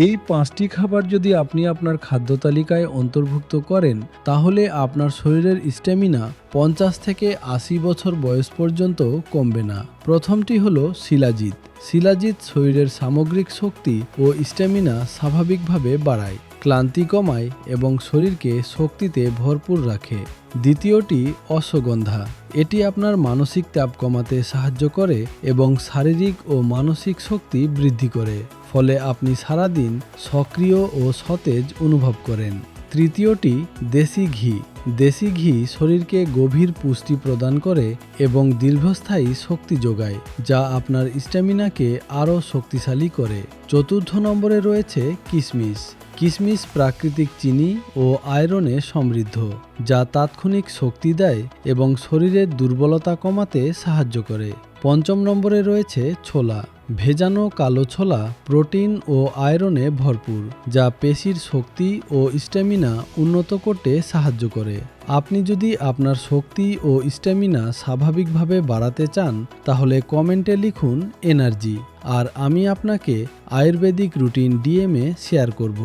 এই 5টি খাবার যদি আপনি আপনার খাদ্য তালিকায় অন্তর্ভুক্ত করেন, তাহলে আপনার শরীরের স্ট্যামিনা 50 থেকে 80 বছর বয়স পর্যন্ত কমবে না। প্রথমটি হলো শিলাজিৎ। শিলাজিৎ শরীরের সামগ্রিক শক্তি ও স্ট্যামিনা স্বাভাবিকভাবে বাড়ায়, ক্লান্তি কমায় এবং শরীরকে শক্তিতে ভরপুর রাখে। দ্বিতীয়টি অশ্বগন্ধা। এটি আপনার মানসিক চাপ কমাতে সাহায্য করে এবং শারীরিক ও মানসিক শক্তি বৃদ্ধি করে, ফলে আপনি সারাদিন সক্রিয় ও সতেজ অনুভব করেন। তৃতীয়টি দেশি ঘি। দেশি ঘি শরীরকে গভীর পুষ্টি প্রদান করে এবং দীর্ঘস্থায়ী শক্তি যোগায়, যা আপনার স্ট্যামিনাকে আরও শক্তিশালী করে। চতুর্থ নম্বরে রয়েছে কিশমিশ। কিশমিশ প্রাকৃতিক চিনি ও আয়রনে সমৃদ্ধ, যা তাৎক্ষণিক শক্তি দেয় এবং শরীরের দুর্বলতা কমাতে সাহায্য করে। পঞ্চম নম্বরে রয়েছে ছোলা। ভেজানো কালো ছোলা প্রোটিন ও আয়রনে ভরপুর, যা পেশির শক্তি ও স্ট্যামিনা উন্নত করতে সাহায্য করে। আপনি যদি আপনার শক্তি ও স্ট্যামিনা স্বাভাবিকভাবে বাড়াতে চান, তাহলে কমেন্টে লিখুন এনার্জি, আর আমি আপনাকে আয়ুর্বেদিক রুটিন ডিএমে শেয়ার করব।